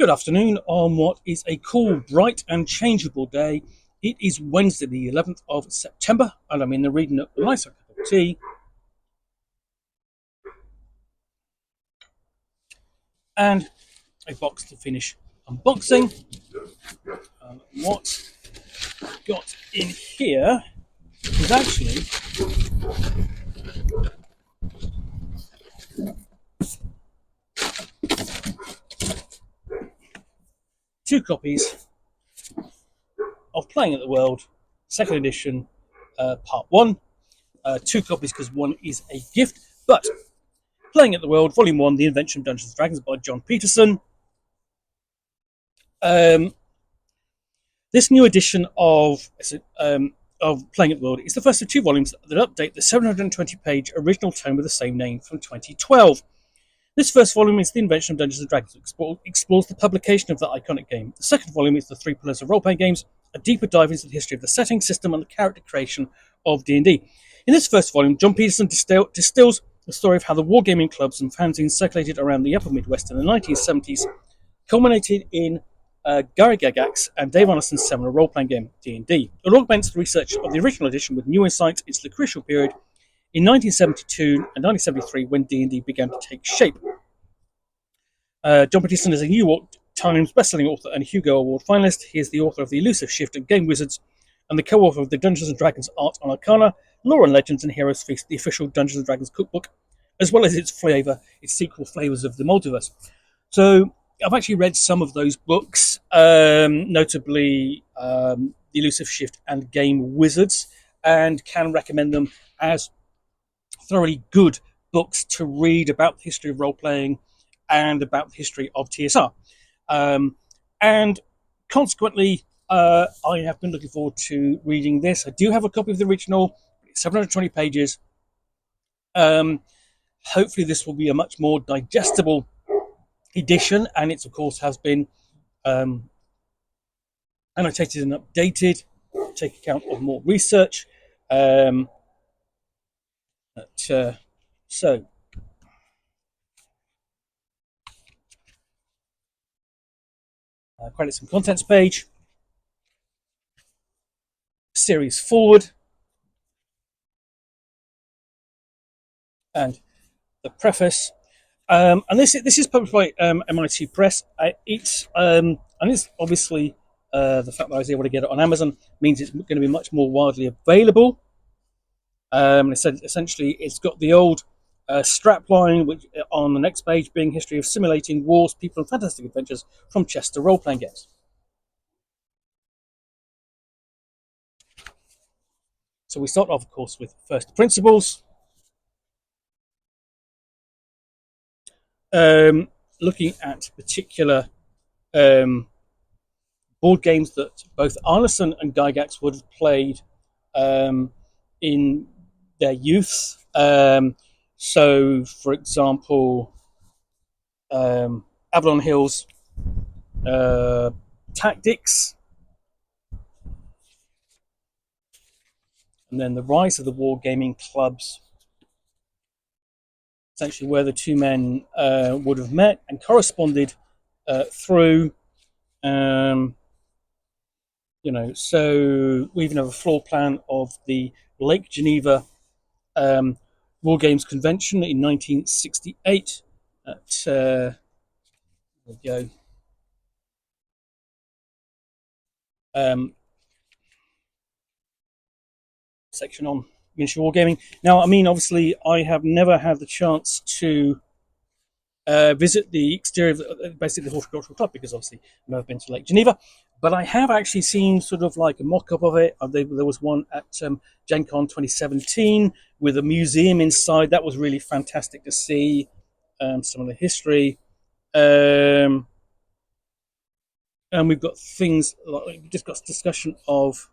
Good afternoon on what is a cool, bright and changeable day. It is Wednesday the 11th of September and I'm in the reading of a nice cup of tea and a box to finish unboxing. What I've got in here is actually two copies of Playing at the World, second edition, part one. Two copies because one is a gift, but Playing at the World, Volume 1, The Invention of Dungeons and Dragons by John Peterson. This new edition of Playing at the World is the first of two volumes that update the 720-page original tome with the same name from 2012. This first volume is The Invention of Dungeons and Dragons, explores the publication of that iconic game. The second volume is The Three Pillars of Role-Playing Games, a deeper dive into the history of the setting, system, and the character creation of D&D. In this first volume, John Peterson distills the story of how the wargaming clubs and fanzines circulated around the upper Midwest in the 1970s, culminated in Gary Gygax and Dave Arneson's seminal role-playing game, D&D. It augments the research of the original edition with new insights into the crucial period in 1972 and 1973 when D&D began to take shape. John Peterson is a New York Times bestselling author and Hugo Award finalist. He is the author of The Elusive Shift and Game Wizards and the co-author of the Dungeons and Dragons Art and Arcana, Lore and Legends and Heroes Feast, the official Dungeons and Dragons cookbook, as well as its sequel, Flavors of the Multiverse. So I've actually read some of those books, notably The Elusive Shift and Game Wizards, and can recommend them as thoroughly good books to read about the history of role-playing and about the history of TSR. And consequently, I have been looking forward to reading this. I do have a copy of the original, 720 pages. Hopefully this will be a much more digestible edition, and it of course has been annotated and updated to take account of more research. So credits and contents page, series forward, and the preface. And this is published by MIT Press. It's obviously the fact that I was able to get it on Amazon means it's going to be much more widely available. Essentially, it's got the old strapline, which on the next page being history of simulating wars, people, and fantastic adventures from Chester role-playing games. So we start off, of course, with first principles. Looking at particular board games that both Arneson and Gygax would have played in their youth. So, for example, Avalon Hill's Tactics, and then the rise of the wargaming clubs, essentially where the two men would have met and corresponded through. So we even have a floor plan of the Lake Geneva War Games Convention in 1968. There we go. Section on miniature wargaming. Now, I mean, obviously, I have never had the chance to visit the exterior of basically the Horticultural Club because obviously I've never been to Lake Geneva. But I have actually seen sort of like a mock-up of it. There was one at Gen Con 2017 with a museum inside. That was really fantastic to see some of the history. And we've got things like we've just got discussion of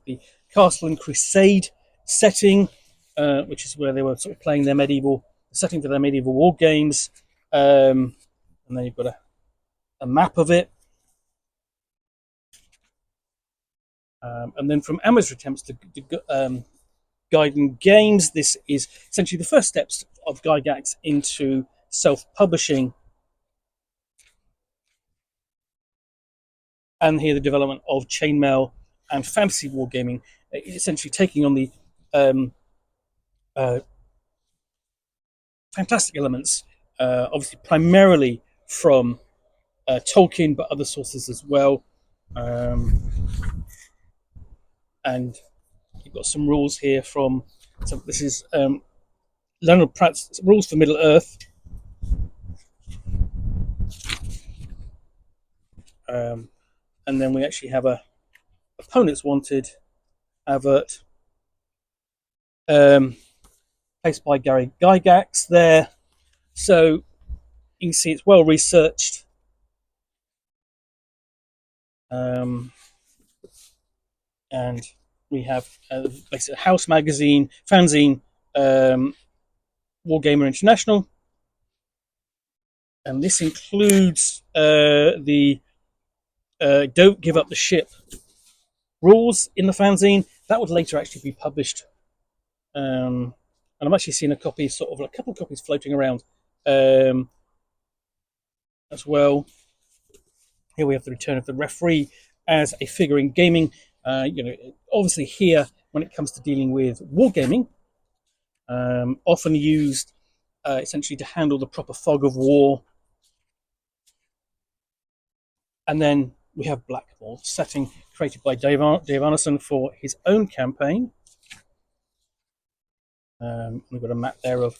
the Castle and Crusade setting, which is where they were sort of playing their setting for their medieval war games. And then you've got a map of it. And then from amateur attempts to guiding games, this is essentially the first steps of Gygax into self-publishing and here the development of chainmail and fantasy wargaming, essentially taking on the um, uh, fantastic elements, obviously primarily from Tolkien, but other sources as well. Um, and you've got some rules here from. So this is Leonard Pratt's rules for Middle Earth. And then we actually have a opponents wanted advert, um, placed by Gary Gygax there. So you can see it's well researched. Um, and we have basically a House magazine, fanzine, Wargamer International. And this includes the Don't Give Up the Ship rules in the fanzine. That would later actually be published. And I'm actually seeing a copy, sort of a couple of copies floating around as well. Here we have the return of the referee as a figure in gaming. Obviously here, when it comes to dealing with wargaming, often used essentially to handle the proper fog of war. And then we have Blackmore, setting created by Dave Arneson for his own campaign. We've got a map there of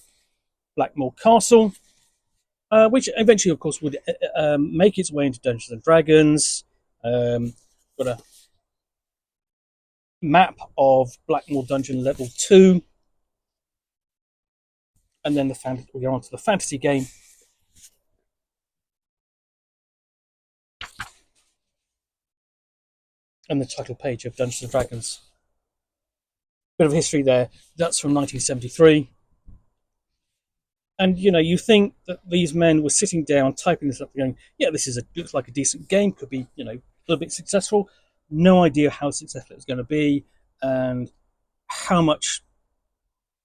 Blackmore Castle, which eventually, of course, would make its way into Dungeons and Dragons. Got a map of Blackmore Dungeon Level 2. And then we go on to the fantasy game. And the title page of Dungeons and Dragons. Bit of history there. That's from 1973. And you think that these men were sitting down, typing this up, going, "Yeah, looks like a decent game. Could be, a little bit successful." No idea how successful it's going to be, and how much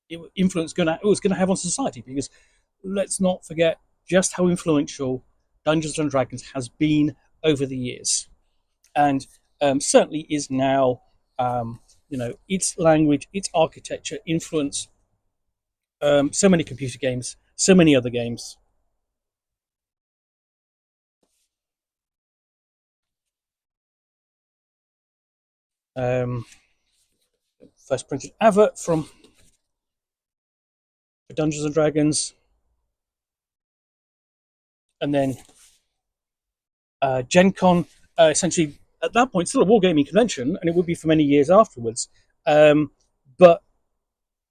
influence it was going to have on society. Because let's not forget just how influential Dungeons and Dragons has been over the years, and certainly is now. Its language, its architecture influence so many computer games, so many other games. First printed advert from Dungeons and Dragons, and then Gen Con, essentially at that point still a wargaming convention, and it would be for many years afterwards. But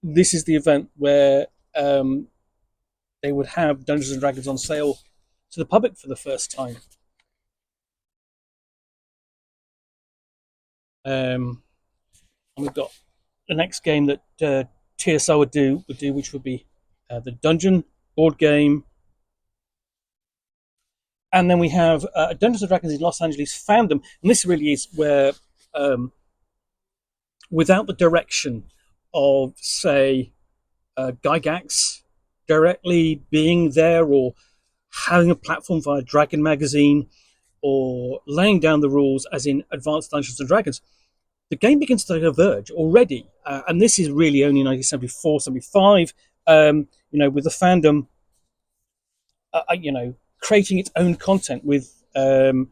this is the event where they would have Dungeons and Dragons on sale to the public for the first time. And we've got the next game that TSR would do, which would be the Dungeon board game. And then we have Dungeons and Dragons in Los Angeles fandom, and this really is where, without the direction of, say, Gygax directly being there, or having a platform via Dragon Magazine, or laying down the rules as in Advanced Dungeons and Dragons, the game begins to diverge already. And this is really only 1974, 75, with the fandom, creating its own content with alarms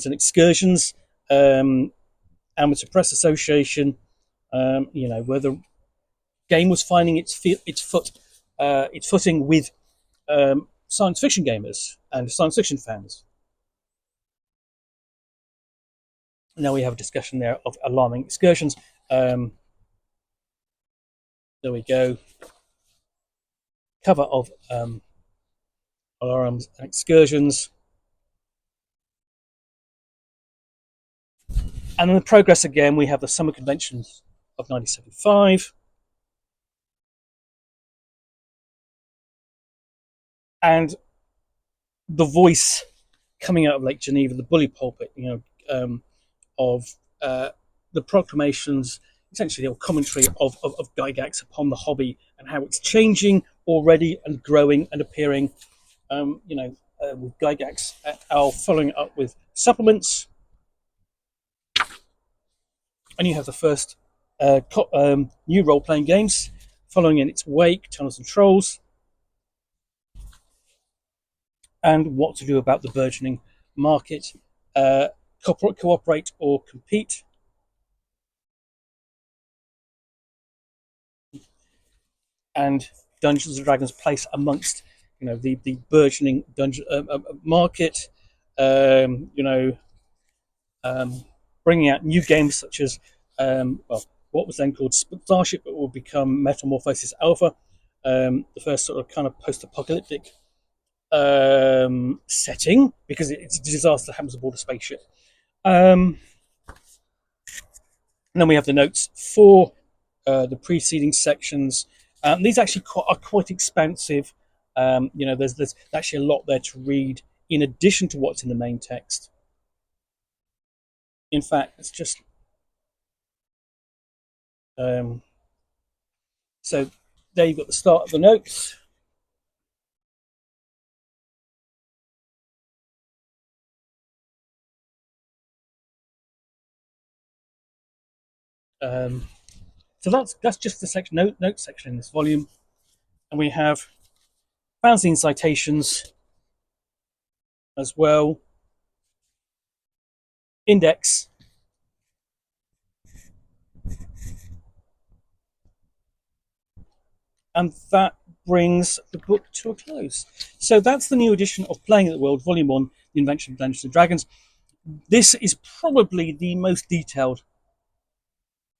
and excursions, Amateur Press Association, where the game was finding its footing with science fiction gamers and science fiction fans. Now we have a discussion there of alarming excursions. There we go. Cover of alarms and excursions. And in the progress again, we have the summer conventions of 1975. And the voice coming out of Lake Geneva, the bully pulpit, of the proclamations, essentially the commentary of Gygax upon the hobby and how it's changing already and growing and appearing, with Gygax et al. Following up with supplements. And you have the first new role-playing games following in its wake, Tunnels and Trolls, and what to do about the burgeoning market, cooperate or compete, and Dungeons and Dragons' place amongst the burgeoning dungeon market. You know, bringing out new games such as what was then called Starship, but will become Metamorphosis Alpha, the first sort of kind of post-apocalyptic setting because it's a disaster that happens aboard a spaceship. And then we have the notes for the preceding sections. These actually are quite expansive. There's actually a lot there to read in addition to what's in the main text. In fact, it's just so there you've got the start of the notes. So that's just the section note section in this volume, and we have fanzine citations as well, index, and that brings the book to a close. So that's the new edition of Playing at the World, Volume 1, The Invention of Dungeons and Dragons. This is probably the most detailed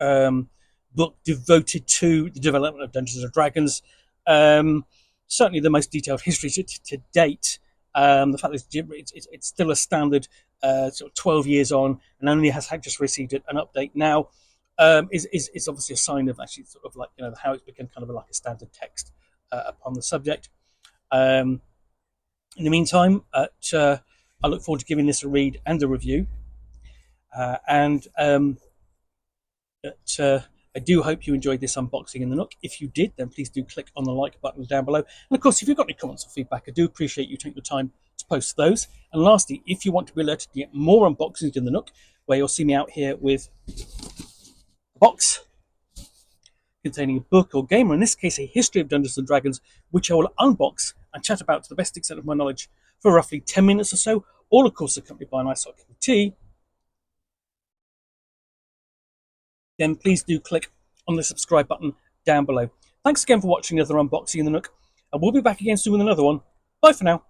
book devoted to the development of Dungeons and Dragons. Certainly the most detailed history to date. The fact that it's still a standard sort of 12 years on and only has just received an update now is obviously a sign of actually sort of like how it's become kind of like a standard text upon the subject. In the meantime, I look forward to giving this a read and a review. I do hope you enjoyed this unboxing in the Nook. If you did, then please do click on the like button down below. And of course, if you've got any comments or feedback, I do appreciate you taking the time to post those. And lastly, if you want to be alerted to get more unboxings in the Nook, where you'll see me out here with a box containing a book or game, or in this case, a history of Dungeons and Dragons, which I will unbox and chat about to the best extent of my knowledge for roughly 10 minutes or so, all of course accompanied by a nice hot cup of tea, then please do click on the subscribe button down below. Thanks again for watching another unboxing in the Nook, and we'll be back again soon with another one. Bye for now.